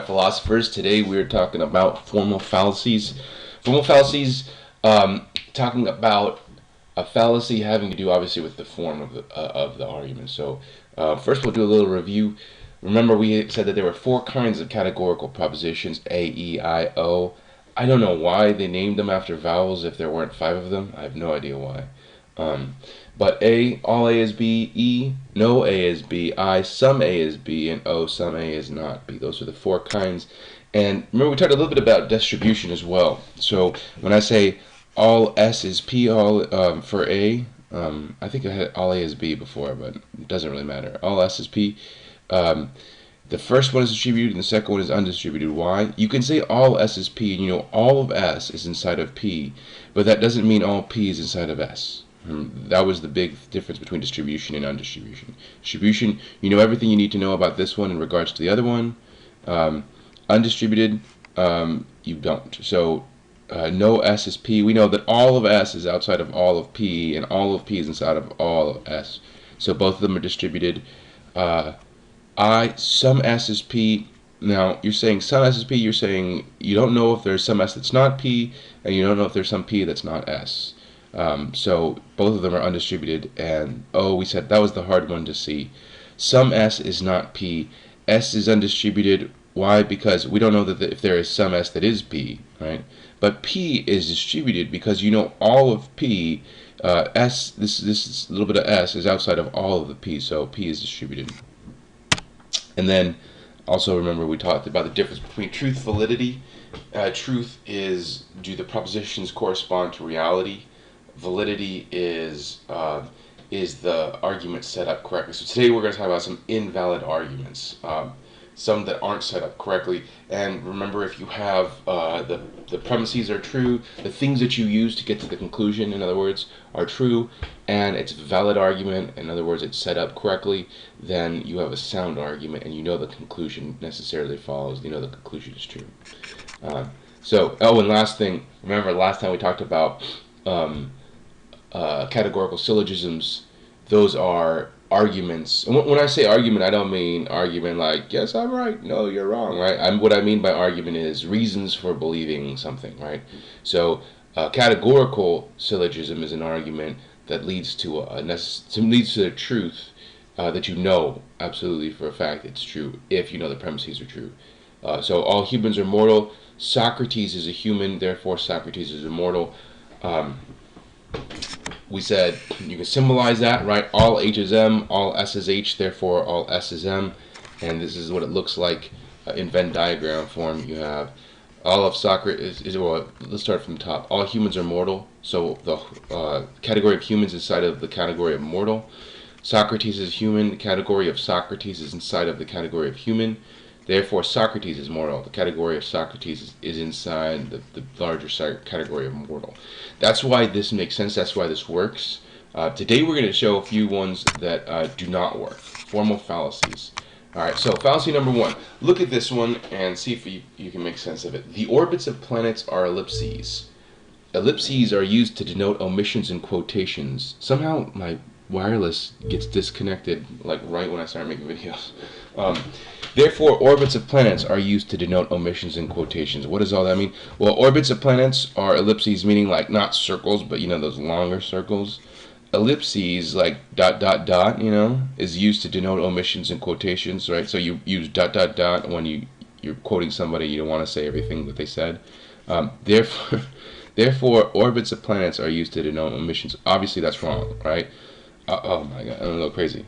philosophers. Today we're talking about formal fallacies. Formal fallacies, talking about a fallacy having to do obviously with the form of the argument. So first we'll do a little review. Remember we said that there were four kinds of categorical propositions: A, E, I, O. I don't know why they named them after vowels if there weren't five of them. I have no idea why. But A, all A is B, E, no A is B, I, some A is B, and O, some A is not B. Those are the four kinds. And remember, we talked a little bit about distribution as well. So when I say all S is P, all for A, I think I had all A is B before, but it doesn't really matter. All S is P. The first one is distributed, and the second one is undistributed. Why? You can say all S is P, and you know all of S is inside of P, but that doesn't mean all P is inside of S. That was the big difference between distribution and undistribution. Distribution, you know everything you need to know about this one in regards to the other one. Undistributed, you don't. So no S is P. We know that all of S is outside of all of P, and all of P is inside of all of S. So both of them are distributed. Some S is P. Now, you're saying some S is P, you're saying you don't know if there's some S that's not P, and you don't know if there's some P that's not S. So both of them are undistributed, and we said that was the hard one to see. Some S is not P. S is undistributed. Why? Because we don't know that if there is some S that is P, right? But P is distributed because you know all of P, S, this little bit of S is outside of all of the P, so P is distributed. And then also remember we talked about the difference between truth, validity. Truth is, do the propositions correspond to reality? Validity is the argument set up correctly. So today we're going to talk about some invalid arguments, some that aren't set up correctly. And remember, if you have the premises are true, the things that you use to get to the conclusion, in other words, are true, and it's a valid argument, in other words, it's set up correctly, then you have a sound argument, and you know the conclusion necessarily follows. You know the conclusion is true. And last thing, remember last time we talked about categorical syllogisms. Those are arguments. And when I say argument, I don't mean argument like, yes, I'm right, no, you're wrong, right? What I mean by argument is reasons for believing something, right? So categorical syllogism is an argument that leads to the truth that you know absolutely for a fact it's true if you know the premises are true. So all humans are mortal. Socrates is a human, therefore Socrates is immortal. We said you can symbolize that, right? All H is M, all S is H, therefore all S is M. And this is what it looks like in Venn diagram form. You have all of Socrates let's start from the top. All humans are mortal, so the category of humans is inside of the category of mortal. Socrates is human, the category of Socrates is inside of the category of human. Therefore, Socrates is mortal. The category of Socrates is inside the larger category of mortal. That's why this makes sense. That's why this works. Today we're going to show a few ones that do not work. Formal fallacies. All right, so fallacy number one. Look at this one and see if you can make sense of it. The orbits of planets are ellipses. Ellipses are used to denote omissions and quotations. Somehow my wireless gets disconnected like right when I start making videos. Therefore, orbits of planets are used to denote omissions and quotations. What does all that mean? Well, orbits of planets are ellipses, meaning like not circles, but you know those longer circles. Ellipses, like ... is used to denote omissions and quotations, right? So you use ... when you're quoting somebody, you don't want to say everything that they said. Therefore, orbits of planets are used to denote omissions. Obviously, that's wrong, right? Oh my God, I'm a little crazy.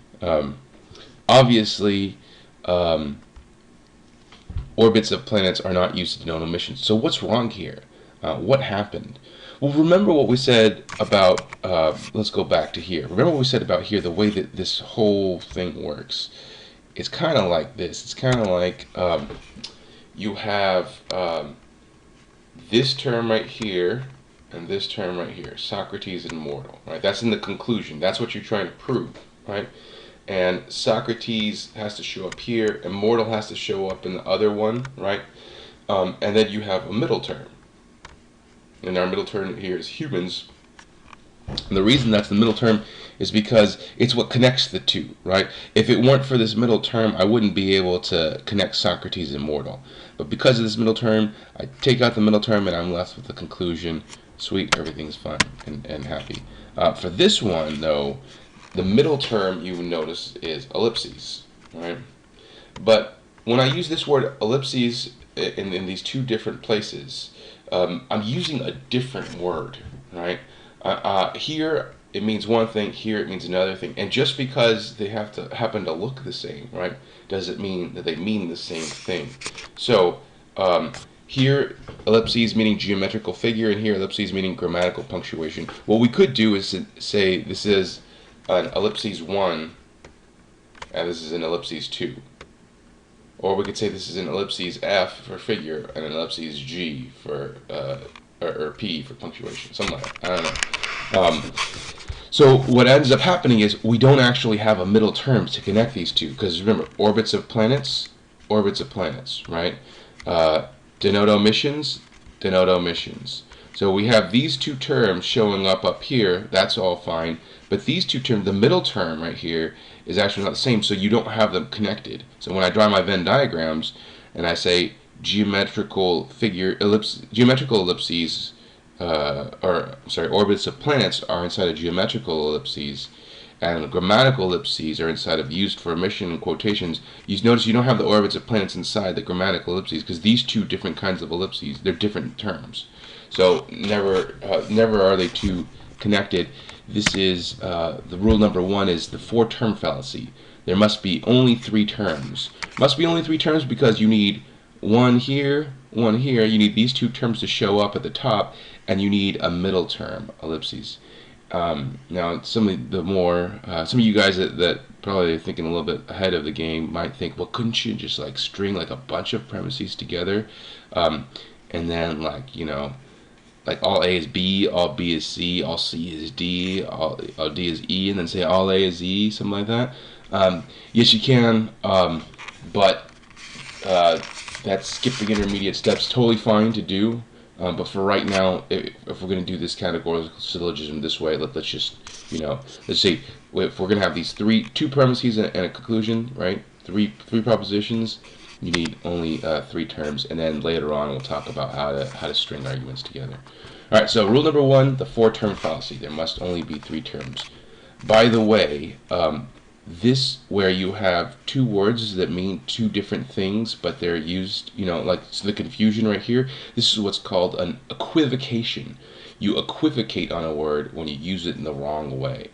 Obviously, orbits of planets are not used to denote omissions. So what's wrong here? What happened? Well, remember what we said about, let's go back to here. Remember what we said about here, the way that this whole thing works. It's kind of like this. It's kind of like you have this term right here and this term right here, Socrates immortal, right? That's in the conclusion. That's what you're trying to prove, right? And Socrates has to show up here, immortal has to show up in the other one, right? And then you have a middle term. And our middle term here is humans. And the reason that's the middle term is because it's what connects the two, right? If it weren't for this middle term, I wouldn't be able to connect Socrates and mortal. But because of this middle term, I take out the middle term and I'm left with the conclusion, sweet, everything's fine and happy. For this one, though, the middle term, you notice, is ellipses, right? But when I use this word ellipses in these two different places, I'm using a different word, right? Here it means one thing, here it means another thing, and just because they have to happen to look the same, right, doesn't mean that they mean the same thing. So here ellipses meaning geometrical figure, and here ellipses meaning grammatical punctuation. What we could do is say this is an ellipses 1 and this is an ellipses 2. Or we could say this is an ellipses F for figure and an ellipses G for or P for punctuation, something like that. I don't know. So what ends up happening is we don't actually have a middle term to connect these two, because remember, orbits of planets, right? Denote omissions, denote omissions. So we have these two terms showing up here, that's all fine, but these two terms, the middle term right here, is actually not the same, so you don't have them connected. So when I draw my Venn diagrams, and I say geometrical ellipses, orbits of planets are inside of geometrical ellipses, and grammatical ellipses are inside of used for omission and quotations. You notice you don't have the orbits of planets inside the grammatical ellipses, because these two different kinds of ellipses, they're different terms. So never are they two connected. This is the rule number 1 is the 4-term fallacy. There must be only 3 terms. Must be only 3 terms because you need one here, one here. You need these 2 terms to show up at the top, and you need a middle term, ellipses. Now, some of you guys that probably are thinking a little bit ahead of the game might think, well, couldn't you just like string like a bunch of premises together, and then like all A is B, all B is C, all C is D, all D is E, and then say all A is E, something like that. Yes, you can, but that's skipping intermediate steps. Totally fine to do, but for right now, if we're going to do this categorical syllogism this way, let's just, let's say if we're going to have these 2 premises and a conclusion, right? Three propositions. You need only 3 terms, and then later on we'll talk about how to string arguments together. All right. So rule number 1, the 4-term fallacy. There must only be 3 terms. By the way, this where you have 2 words that mean 2 different things, but they're used, so the confusion right here. This is what's called an equivocation. You equivocate on a word when you use it in the wrong way.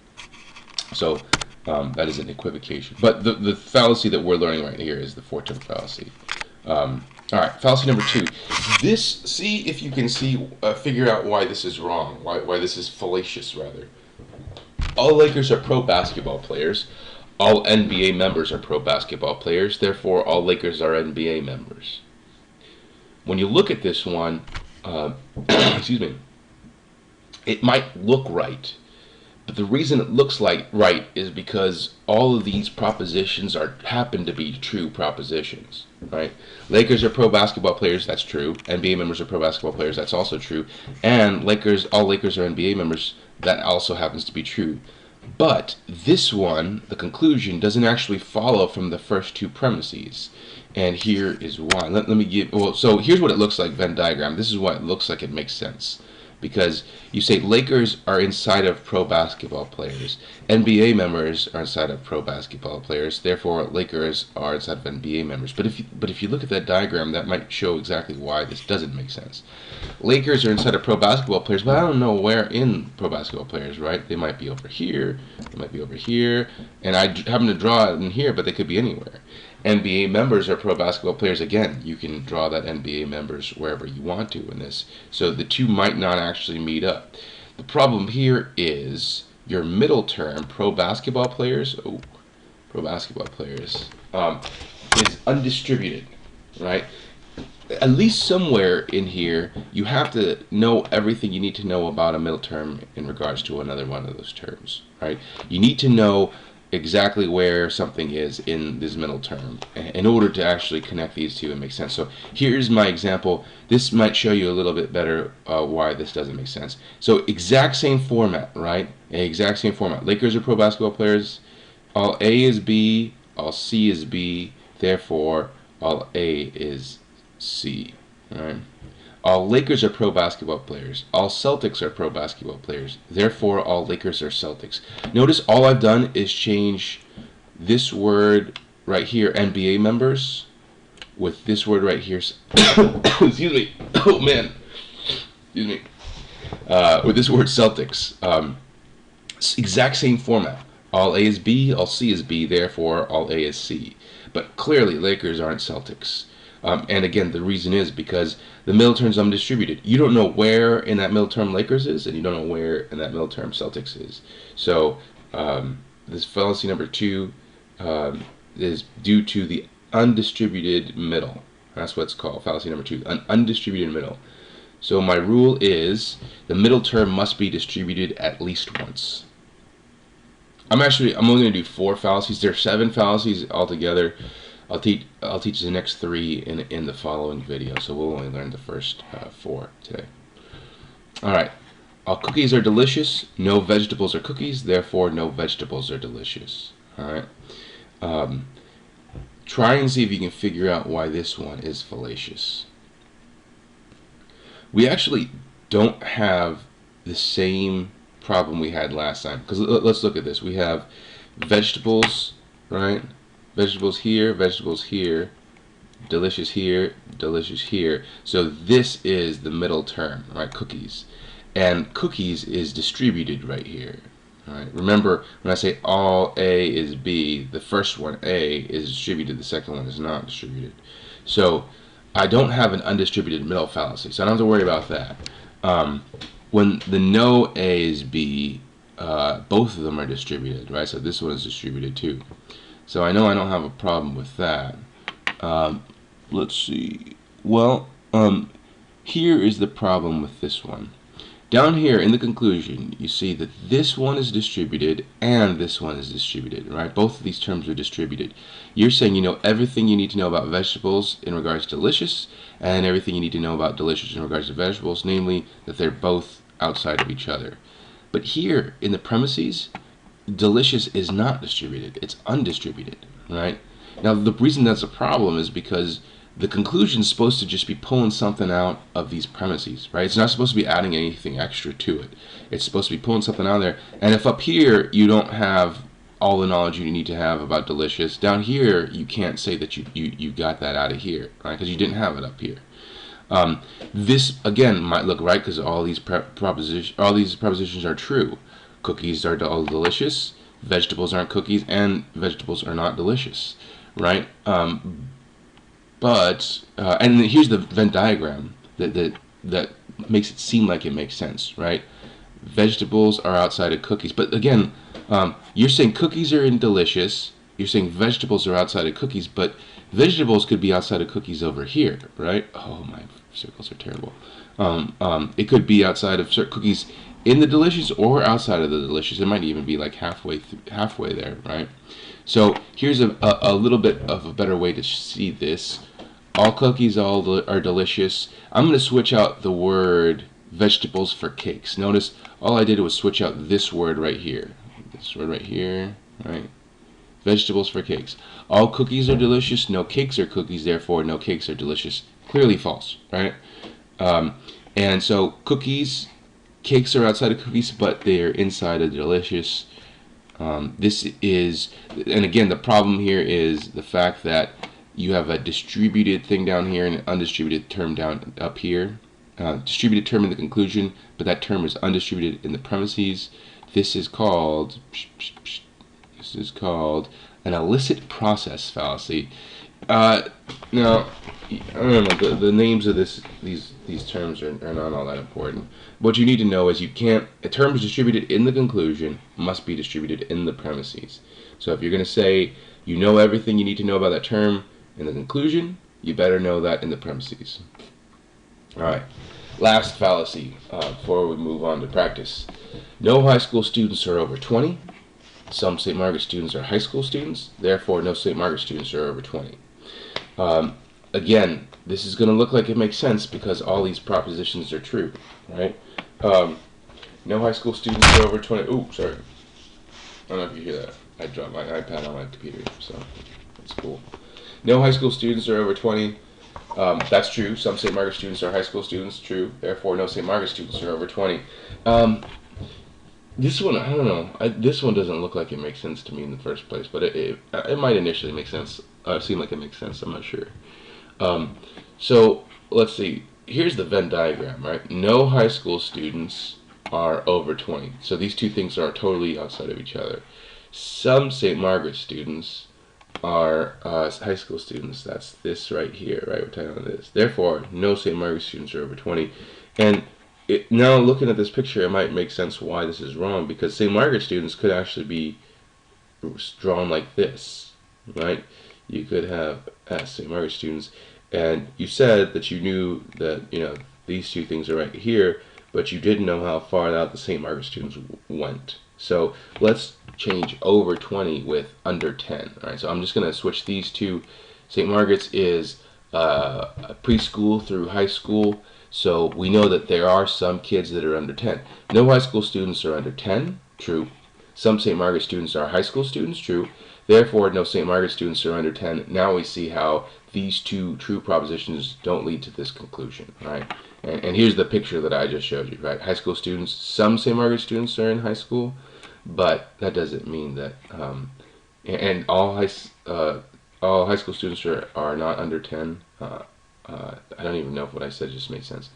So that is an equivocation. But the fallacy that we're learning right here is the 4-term fallacy. All right, fallacy number 2. See if you can figure out why this is wrong, why this is fallacious, rather. All Lakers are pro basketball players. All NBA members are pro basketball players. Therefore, all Lakers are NBA members. When you look at this one, excuse me, it might look right. But the reason it looks like right is because all of these propositions happen to be true propositions, right? Lakers are pro basketball players, that's true. NBA members are pro basketball players, that's also true. And all Lakers are NBA members, that also happens to be true. But this one, the conclusion, doesn't actually follow from the first 2 premises. And here is why. Let me give, so here's what it looks like, Venn diagram. This is why it looks like it makes sense. Because you say Lakers are inside of pro basketball players. NBA members are inside of pro basketball players. Therefore, Lakers are inside of NBA members. But if you look at that diagram, that might show exactly why this doesn't make sense. Lakers are inside of pro basketball players, but I don't know where in pro basketball players, right? They might be over here. They might be over here. And I happen to draw it in here, but they could be anywhere. NBA members are pro basketball players. Again, you can draw that NBA members wherever you want to in this. So the 2 might not actually meet up. The problem here is your middle term, pro basketball players, is undistributed, right? At least somewhere in here, you have to know everything you need to know about a middle term in regards to another one of those terms, right? You need to know exactly where something is in this middle term in order to actually connect these two and make sense. So here's my example. This might show you a little bit better why this doesn't make sense. So exact same format, right? Exact same format. Lakers are pro basketball players. All A is B, all C is B, therefore all A is C, right? All Lakers are pro basketball players. All Celtics are pro basketball players. Therefore, all Lakers are Celtics. Notice all I've done is change this word right here, NBA members, with this word right here. Excuse me. Oh, man. Excuse me. With this word Celtics. Exact same format. All A is B, all C is B, therefore all A is C. But clearly, Lakers aren't Celtics. And again, the reason is because the middle term is undistributed. You don't know where in that middle term Lakers is, and you don't know where in that middle term Celtics is. So this fallacy number 2 is due to the undistributed middle. That's what it's called, fallacy number 2, an undistributed middle. So my rule is the middle term must be distributed at least once. I'm only going to do 4 fallacies. There are 7 fallacies altogether. I'll teach the next 3 in the following video, so we'll only learn the first 4 today. All right. All cookies are delicious. No vegetables are cookies. Therefore, no vegetables are delicious. All right. Try and see if you can figure out why this one is fallacious. We actually don't have the same problem we had last time, because let's look at this. We have vegetables, right? Vegetables here, delicious here, delicious here. So this is the middle term, right? Cookies. And cookies is distributed right here. All right. Remember, when I say all A is B, the first one, A, is distributed, the second one is not distributed. So I don't have an undistributed middle fallacy, so I don't have to worry about that. When the no A is B, both of them are distributed, right? So this one is distributed too. So I know I don't have a problem with that. Let's see. Well, here is the problem with this one. Down here in the conclusion, you see that this one is distributed and this one is distributed, right? Both of these terms are distributed. You're saying you know everything you need to know about vegetables in regards to delicious, and everything you need to know about delicious in regards to vegetables, namely that they're both outside of each other. But here in the premises, delicious is not distributed, it's undistributed, right? Now the reason that's a problem is because the conclusion is supposed to just be pulling something out of these premises, right? It's not supposed to be adding anything extra to it. It's supposed to be pulling something out of there. And if up here you don't have all the knowledge you need to have about delicious, down here you can't say that you got that out of here, right? Because you didn't have it up here. This again might look right because all these propositions are true. Cookies are all delicious, vegetables aren't cookies, and vegetables are not delicious, right? But here's the Venn diagram that makes it seem like it makes sense, right? Vegetables are outside of cookies, but again, you're saying cookies are in delicious. You're saying vegetables are outside of cookies, but vegetables could be outside of cookies over here, right? Oh, my circles are terrible. It could be outside of cookies in the delicious or outside of the delicious. It might even be like halfway there, right? So here's a little bit of a better way to see this. All cookies are delicious. I'm going to switch out the word vegetables for cakes. Notice all I did was switch out this word right here. This word right here, right? Vegetables for cakes. All cookies are delicious. No cakes are cookies. Therefore, no cakes are delicious. Clearly false, right? And so cakes are outside of cookies, but they are inside of delicious. This is, and again, the problem here is the fact that you have a distributed thing down here and an undistributed term down up here. Distributed term in the conclusion, but that term is undistributed in the premises. This is called an illicit process fallacy. Now, remember the names of these terms are not all that important. What you need to know is a term is distributed in the conclusion must be distributed in the premises. So if you're going to say you know everything you need to know about that term in the conclusion, you better know that in the premises. All right, last fallacy before we move on to practice. No high school students are over 20. Some St. Margaret students are high school students, therefore no St. Margaret students are over 20. Again, this is going to look like it makes sense because all these propositions are true, right? No high school students are over 20. Ooh, sorry. I don't know if you hear that. I dropped my iPad on my computer, so that's cool. No high school students are over 20. That's true. Some St. Margaret students are high school students. True. Therefore, no St. Margaret students are over 20. This one, I don't know. This one doesn't look like it makes sense to me in the first place, but it might initially make sense. Seem like it makes sense. I'm not sure. So let's see. Here's the Venn diagram, right? No high school students are over 20. So these two things are totally outside of each other. Some St. Margaret students are high school students. That's this right here, right? We're talking about this. Therefore, no St. Margaret students are over 20. And now looking at this picture, it might make sense why this is wrong, because St. Margaret students could actually be drawn like this, right? You could have St. Margaret students, and you said that you knew that, you know, these two things are right here, but you didn't know how far out the St. Margaret students went. So let's change over 20 with under 10. All right, so I'm just going to switch these two. St. Margaret's is preschool through high school, so we know that there are some kids that are under 10. No high school students are under 10, true. Some St. Margaret students are high school students, true. Therefore, no St. Margaret students are under 10. Now we see how these two true propositions don't lead to this conclusion, right? And here's the picture that I just showed you, right? High school students, some St. Margaret students are in high school, but that doesn't mean that, and all high school students are not under 10. I don't even know if what I said just made sense.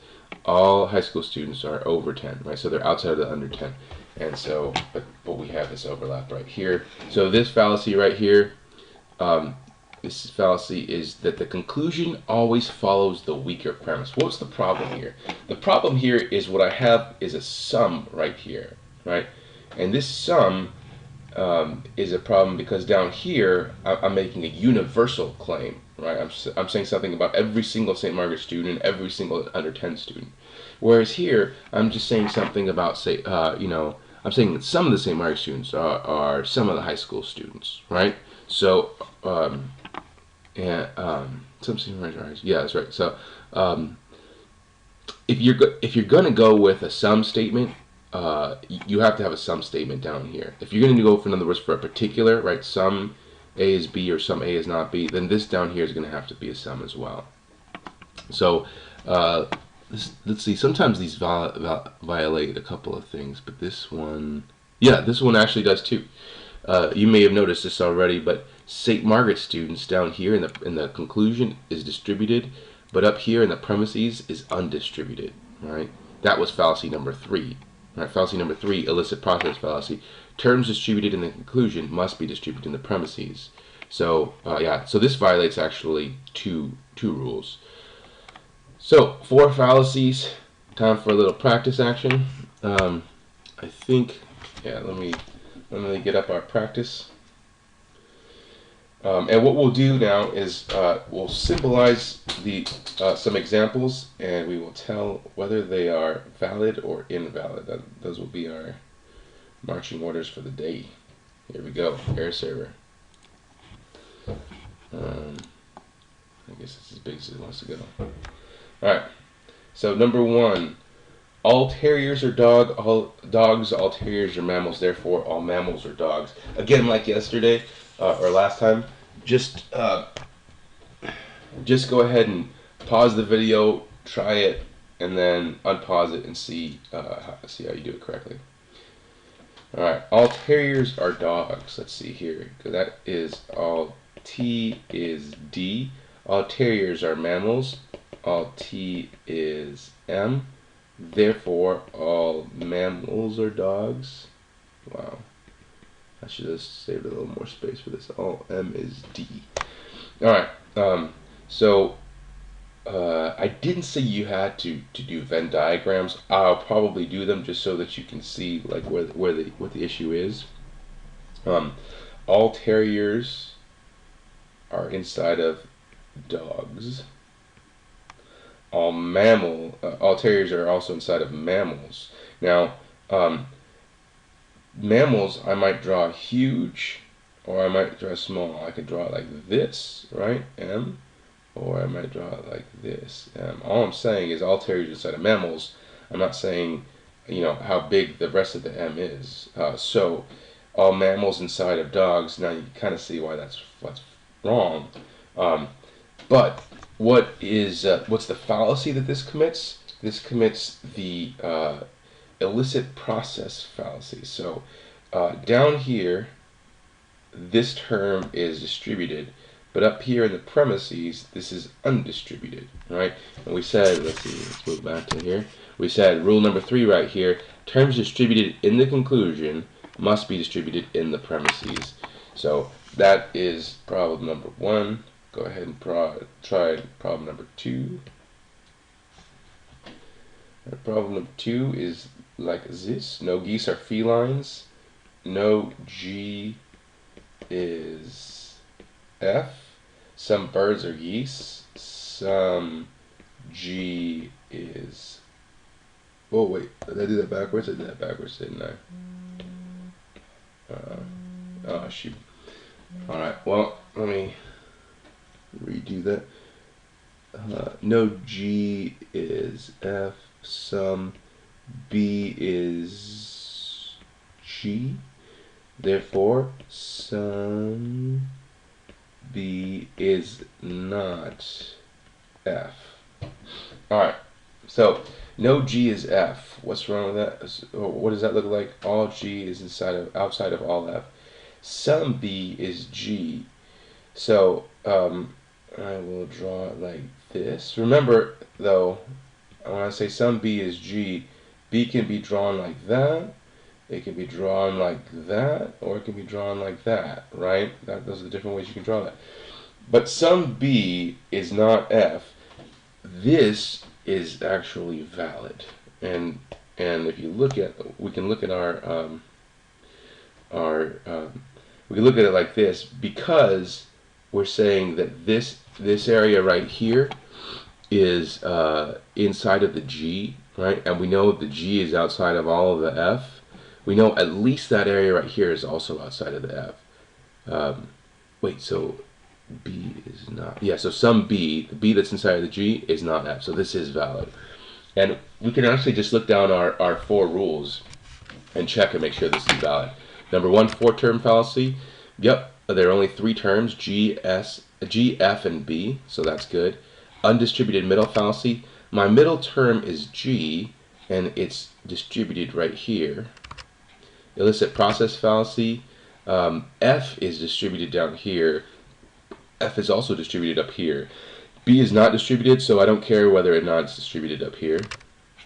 All high school students are over 10, right? So they're outside of the under 10. And so, but we have this overlap right here. So this fallacy right here, this fallacy is that the conclusion always follows the weaker premise. What's the problem here? The problem here is what I have is a sum right here, right? And this sum is a problem because down here I'm making a universal claim, right? I'm saying something about every single St. Margaret student and every single under 10 student. Whereas here I'm just saying something about, say, I'm saying that some of the St. Margaret students are some of the high school students, right? So, some St. Margaret, yeah, that's right. So, if you're gonna go with a sum statement, you have to have a sum statement down here. If you're going to go, in other words, for a particular, right, some A is B or some A is not B, then this down here is going to have to be a sum as well. So let's see. Sometimes these violate a couple of things, but this one, yeah, this one actually does too. You may have noticed this already, but St. Margaret students down here in the conclusion is distributed, but up here in the premises is undistributed. Right? That was fallacy number 3. Right, fallacy number 3, illicit process fallacy. Terms distributed in the conclusion must be distributed in the premises. So yeah, so this violates actually two rules. So 4 fallacies. Time for a little practice action. I think, yeah. Let me get up our practice. And what we'll do now is we'll symbolize some examples, and we will tell whether they are valid or invalid. Those will be our marching orders for the day. Here we go. Air server. I guess it's as big as it wants to go. All right. So number 1, all terriers are all dogs. All terriers are mammals. Therefore, all mammals are dogs. Again, like yesterday. Or last time, just go ahead and pause the video, try it, and then unpause it and see how you do it correctly. All right, all terriers are dogs. Let's see here, because that is all T is D. All terriers are mammals. All T is M. Therefore, all mammals are dogs. Wow. I should have saved a little more space for this. All M is D. Alright, so I didn't say you had to do Venn diagrams. I'll probably do them just so that you can see like what the issue is. All terriers are inside of dogs. All terriers are also inside of mammals. Now, Mammals, I might draw huge, or I might draw small. I could draw it like this, right? M. Or I might draw it like this. All I'm saying is all terriers inside of mammals. I'm not saying, how big the rest of the M is. So all mammals inside of dogs. Now you kind of see why that's wrong. But what's the fallacy that this commits? This commits the illicit process fallacy. So down here, this term is distributed, but up here in the premises, this is undistributed, right? And we said, let's move back to here. We said rule number 3 right here, terms distributed in the conclusion must be distributed in the premises. So that is problem number 1. Go ahead and try problem number 2. Problem number 2 is like this. No geese are felines. No G is F. Some birds are geese. Some G is... Oh, wait. Did I do that backwards? I did that backwards, didn't I? Oh, shoot. Alright, well, let me redo that. No G is F. Some B is G. Therefore, some B is not F. Alright, so no G is F. What's wrong with that? What does that look like? All G is outside of all F. Some B is G. So I will draw it like this. Remember, though, when I say some B is G, B can be drawn like that. It can be drawn like that, or it can be drawn like that, right? Those are the different ways you can draw that. But some B is not F. This is actually valid, and if you look at, we can look at we can look at it like this, because we're saying that this area right here is inside of the G, right? And we know the G is outside of all of the F. We know at least that area right here is also outside of the F. Wait, so B is not... Yeah, so some B, the B that's inside of the G, is not F. So this is valid. And we can actually just look down our 4 rules and check and make sure this is valid. Number 1, 4-term fallacy. Yep, there are only 3 terms, G, F, and B, so that's good. Undistributed middle fallacy. My middle term is G, and it's distributed right here. Illicit process fallacy. F is distributed down here. F is also distributed up here. B is not distributed, so I don't care whether or not it's distributed up here.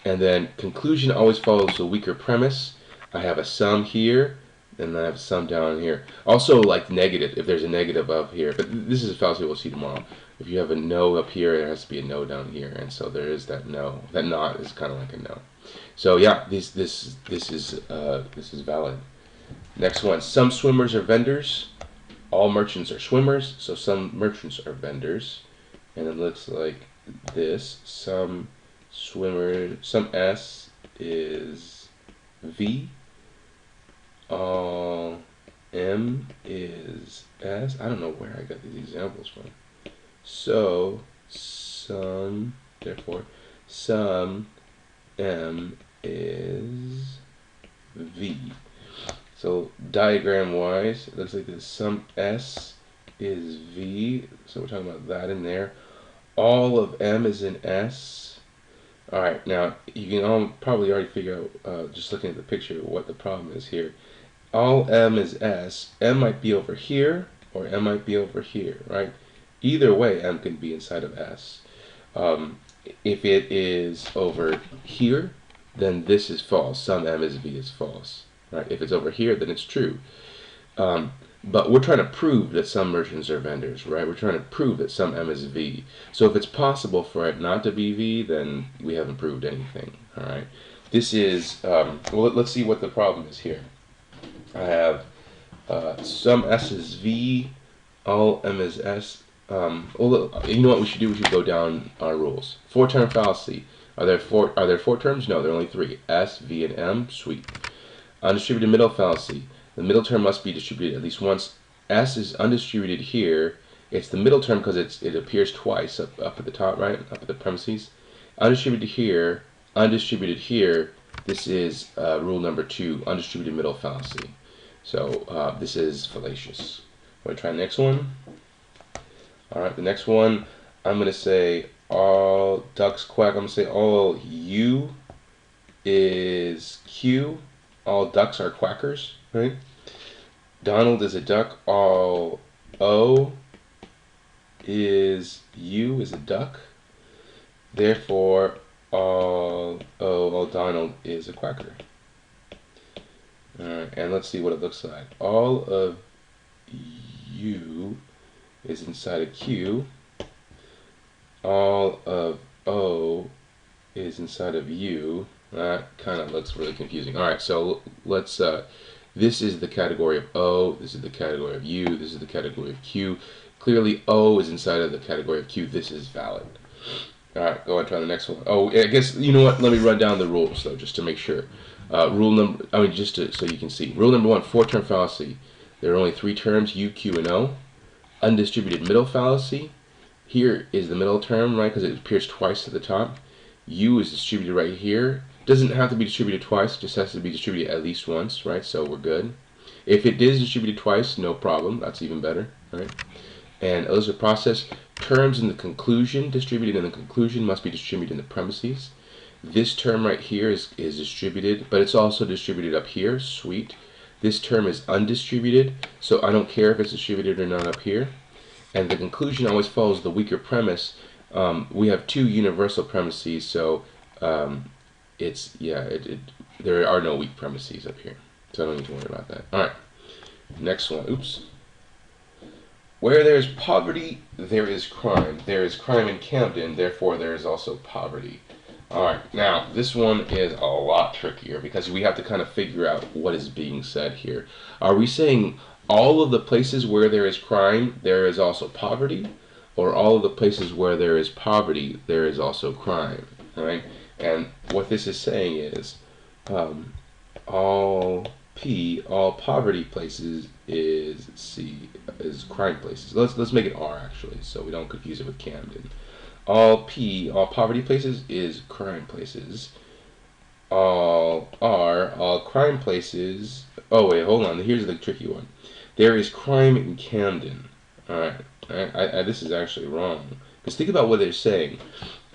And then conclusion always follows a weaker premise. I have a sum here, and then I have a sum down here. Also, like negative, if there's a negative up here. But this is a fallacy we'll see tomorrow. If you have a no up here, there has to be a no down here, and so there is that no. That not is kind of like a no. So yeah, this is valid. Next one, some swimmers are vendors. All merchants are swimmers, so some merchants are vendors. And it looks like this. Some S is V. All M is S. I don't know where I got these examples from. So therefore some M is V. So diagram wise, it looks like this. Some S is V, so we're talking about that in there. All of M is in S. Alright, now you can probably already figure out, just looking at the picture, what the problem is here. All M is S. M might be over here, or M might be over here, right? Either way, M can be inside of S. If it is over here, then this is false. Some M is V is false. Right? If it's over here, then it's true. But we're trying to prove that some merchants are vendors, right? We're trying to prove that some M is V. So if it's possible for it not to be V, then we haven't proved anything, all right? This is, well, let's see what the problem is here. I have some S is V, all M is S. Well, you know what we should do? We should go down our rules. 4-term fallacy. Are there four terms? No, there are only 3. S, V, and M. Sweet. Undistributed middle fallacy. The middle term must be distributed at least once. S is undistributed here. It's the middle term because it appears twice up at the top, right? Up at the premises. Undistributed here, undistributed here. This is rule number 2, undistributed middle fallacy. So this is fallacious. Want to try the next one? All right, the next one, I'm going to say all ducks quack. I'm going to say all U is Q. All ducks are quackers, right? Donald is a duck. All O is U is a duck. Therefore, all Donald is a quacker. All right, and let's see what it looks like. All of U is inside of Q. All of O is inside of U. That kind of looks really confusing. All right, so let's. This is the category of O. This is the category of U. This is the category of Q. Clearly, O is inside of the category of Q. This is valid. All right, go on, try the next one. Oh, I guess you know what? Let me run down the rules though, just to make sure. Rule number. I mean, just so you can see. Rule number 1: 4-term fallacy. There are only 3 terms: U, Q, and O. Undistributed middle fallacy. Here is the middle term, right? Because it appears twice at the top. U is distributed right here. Doesn't have to be distributed twice, it just has to be distributed at least once, right? So we're good. If it is distributed twice, no problem. That's even better, right? And those are process. Terms in the conclusion, distributed in the conclusion, must be distributed in the premises. This term right here is distributed, but it's also distributed up here. Sweet. This term is undistributed, so I don't care if it's distributed or not up here. And the conclusion always follows the weaker premise. We have 2 universal premises, so there are no weak premises up here, so I don't need to worry about that. All right, next one. Oops. Where there is poverty, there is crime. There is crime in Camden, therefore there is also poverty. All right, now this one is a lot trickier because we have to kind of figure out what is being said here. Are we saying all of the places where there is crime, there is also poverty, or all of the places where there is poverty, there is also crime? All right. And what this is saying is all poverty places is crime places. Let's make it R actually, so we don't confuse it with Camden. All poverty places is crime places. All crime places. Oh wait, hold on. Here's the tricky one. There is crime in Camden. All right. This is actually wrong. Because think about what they're saying.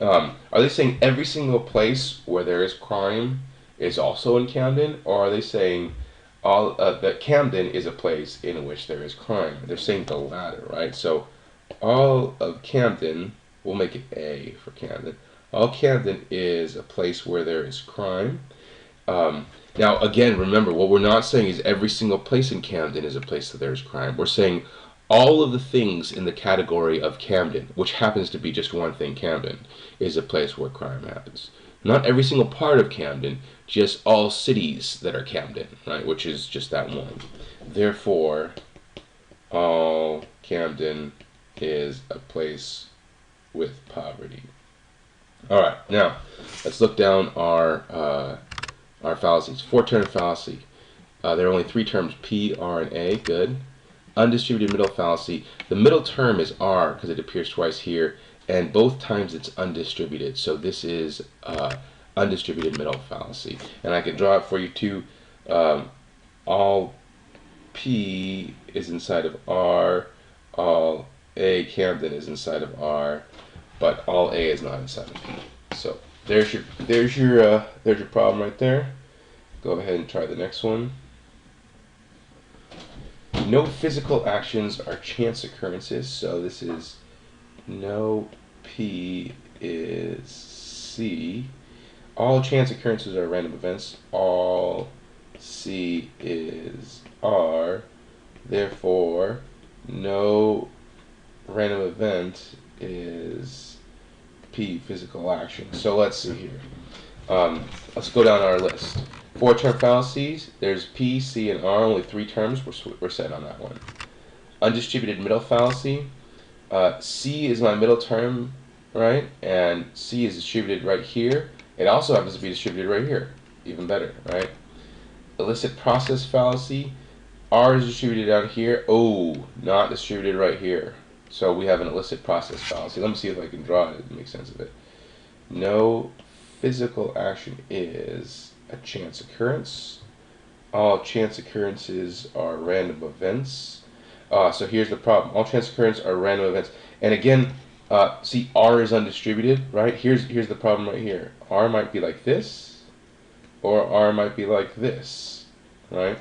Are they saying every single place where there is crime is also in Camden, or are they saying that Camden is a place in which there is crime? They're saying the latter, right? So all of Camden, we'll make it A for Camden. All Camden is a place where there is crime. Now, again, remember, what we're not saying is every single place in Camden is a place that there is crime. We're saying all of the things in the category of Camden, which happens to be just one thing, Camden, is a place where crime happens. Not every single part of Camden, just all cities that are Camden, right, which is just that one. Therefore, all Camden is a place with poverty. All right, now let's look down our fallacies. 4-term fallacy. There are only 3 terms: P, R, and A. Good. Undistributed middle fallacy. The middle term is R because it appears twice here, and both times it's undistributed. So this is undistributed middle fallacy. And I can draw it for you too. All P is inside of R. All A Camden is inside of R, but all A is not inside of P. So there's your problem right there. Go ahead and try the next one. No physical actions are chance occurrences. So this is no P is C. All chance occurrences are random events. All C is R. Therefore, no random event is P, physical action. So let's see here. Let's go down our list. 4-term fallacies. There's P, C, and R. Only 3 terms. We're set on that one. Undistributed middle fallacy. C is my middle term, right? And C is distributed right here. It also happens to be distributed right here. Even better, right? illicit process fallacy. R is distributed down here. Oh, not distributed right here. So we have an illicit process fallacy. Let me see if I can draw it and make sense of it. No physical action is a chance occurrence. All chance occurrences are random events. So here's the problem. All chance occurrences are random events. And again, see, R is undistributed, right? Here's the problem right here. R might be like this, or R might be like this, right?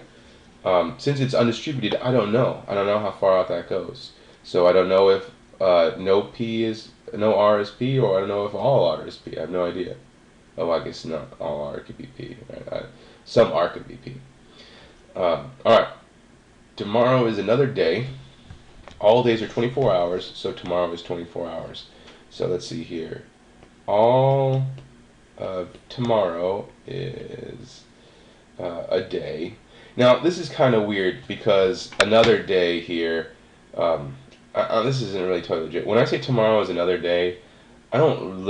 Since it's undistributed, I don't know. I don't know how far out that goes. So I don't know if no R is P, or I don't know if all R is P. I have no idea. Oh, I guess not. All R could be P, right? Some R could be P. All right. Tomorrow is another day. All days are 24 hours, so tomorrow is 24 hours. So let's see here. All of tomorrow is a day. Now, this is kind of weird because another day here, this isn't really totally legit. When I say tomorrow is another day, I'm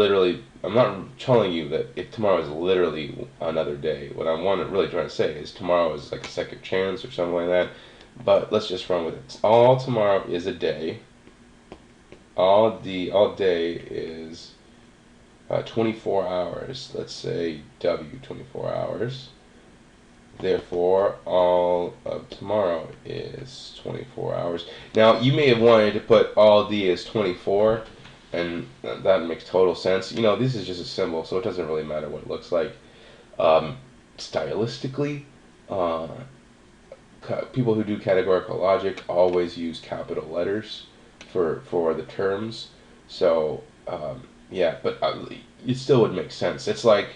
not telling you that if tomorrow is literally another day. What really trying to say is tomorrow is like a second chance or something like that. But let's just run with it. All tomorrow is a day. All day is 24 hours. Let's say W 24 hours. Therefore, all of tomorrow is 24 hours. Now, you may have wanted to put all D as 24, and that makes total sense. You know, this is just a symbol, so it doesn't really matter what it looks like. Stylistically, people who do categorical logic always use capital letters for the terms. So, yeah, but it still would make sense. It's like,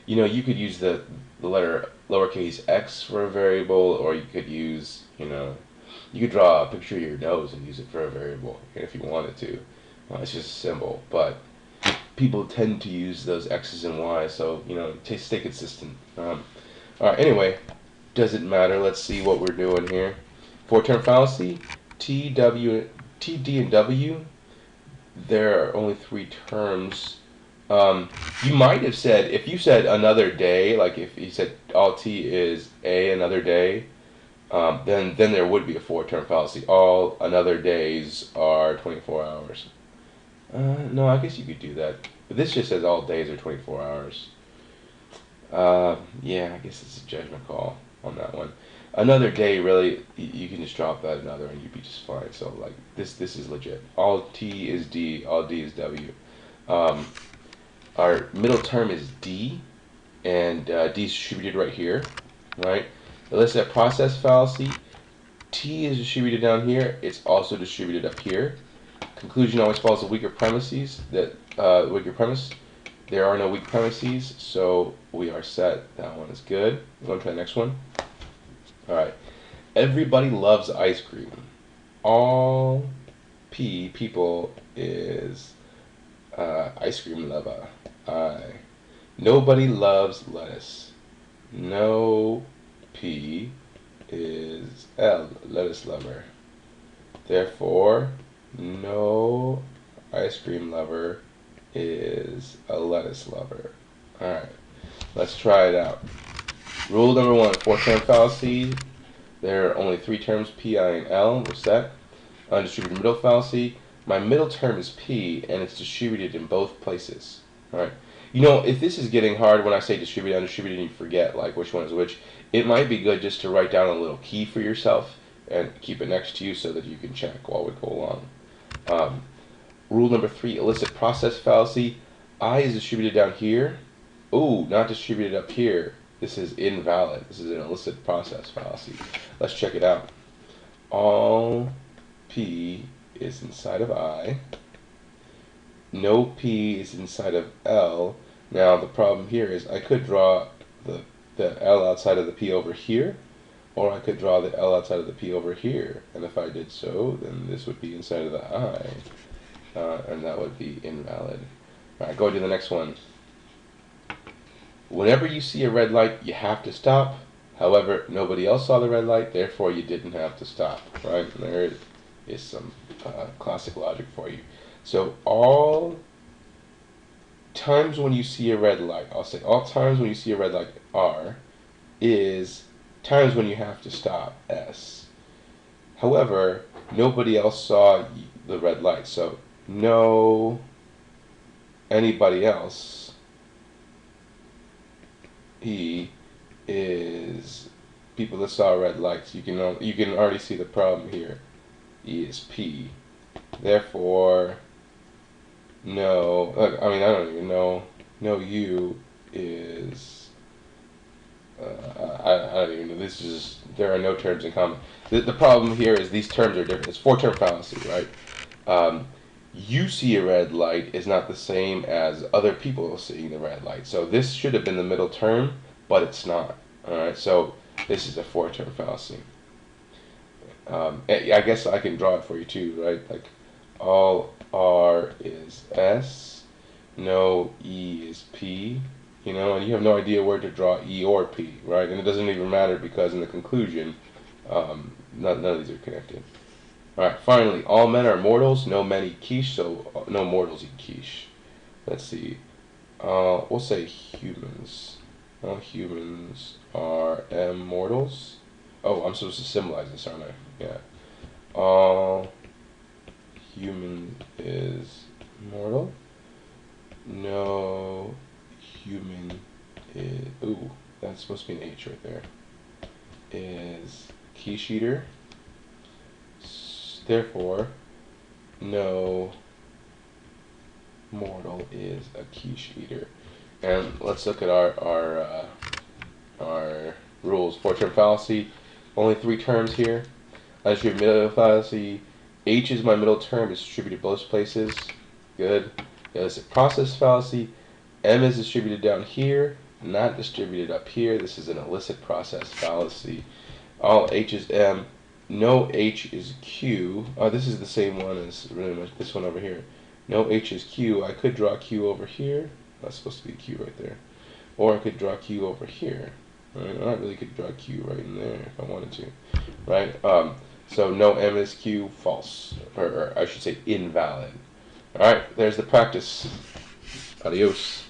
you know, you could use the letter lowercase x for a variable, or you could use, you could draw a picture of your nose and use it for a variable if you wanted to. It's just a symbol, but people tend to use those x's and y's, so, stay consistent. All right, anyway, doesn't matter. Let's see what we're doing here. Four-term fallacy, T, D, and W. There are only three terms. You might have said, if you said another day, like if you said all T is a another day, then there would be a four-term fallacy. All another days are 24 hours. No, I guess you could do that. But this just says all days are 24 hours. Yeah, I guess it's a judgment call on that one. Another day, really, you can just drop that another and you'd be just fine. So, like, this is legit. All T is D, all D is W. Our middle term is D, and D is distributed right here, right? Illicit process fallacy, T is distributed down here. It's also distributed up here. Conclusion always follows the weaker premises. Weaker premise. There are no weak premises, so we are set. That one is good. We're going to try the next one. All right. Everybody loves ice cream. All people is ice cream lover. Nobody loves lettuce. No P is L, lettuce lover. Therefore, no ice cream lover is a lettuce lover. Alright, let's try it out. Rule number one, four-term fallacy. There are only three terms, P, I, and L. We're set. Undistributed middle fallacy. My middle term is P, and it's distributed in both places. Alright. If this is getting hard when I say distributed, undistributed, and you forget like which one is which, it might be good just to write down a little key for yourself and keep it next to you so that you can check while we go along. Rule number three, illicit process fallacy. I is distributed down here. Ooh, not distributed up here. This is invalid. This is an illicit process fallacy. Let's check it out. All P is inside of I. No P is inside of L. Now the problem here is I could draw the L outside of the P over here, or I could draw the L outside of the P over here. And if I did so, then this would be inside of the I, and that would be invalid. All right, go to the next one. Whenever you see a red light, you have to stop. However, nobody else saw the red light, therefore you didn't have to stop. Right? And there is some classic logic for you. So all times when you see a red light, I'll say all times when you see a red light are is times when you have to stop, S. However, nobody else saw the red light, so no anybody else, E is people that saw red lights. You can already see the problem here. E is P. Therefore, no. I mean, I don't even know. No U is. I don't even know. This is there are no terms in common. The problem here is these terms are different. It's four-term fallacy, right? You see a red light is not the same as other people seeing the red light. So this should have been the middle term, but it's not. All right. So this is a four-term fallacy. I guess I can draw it for you too, right? Like all R is S, no E is P, and you have no idea where to draw E or P, right? And it doesn't even matter because in the conclusion, none of these are connected. All right, finally, all men are mortals, no men eat quiche, so no mortals eat quiche. Let's see. We'll say humans. All humans are mortals. Oh, I'm supposed to symbolize this, aren't I? Yeah. All human is mortal. No human is... Ooh, that's supposed to be an H right there. Is quiche eater. Therefore, no mortal is a quiche eater. And let's look at our rules. Four-term fallacy. Only three terms here. Undistributed middle fallacy. H is my middle term. It's distributed both places. Good. Illicit process fallacy. M is distributed down here, not distributed up here. This is an illicit process fallacy. All H is M. No H is Q. This is the same one as really much this one over here. No H is Q. I could draw Q over here. That's supposed to be Q right there. Or I could draw Q over here. Right? I really could draw Q right in there if I wanted to. Right? So no M is Q, false. Or I should say invalid. Alright, there's the practice. Adios.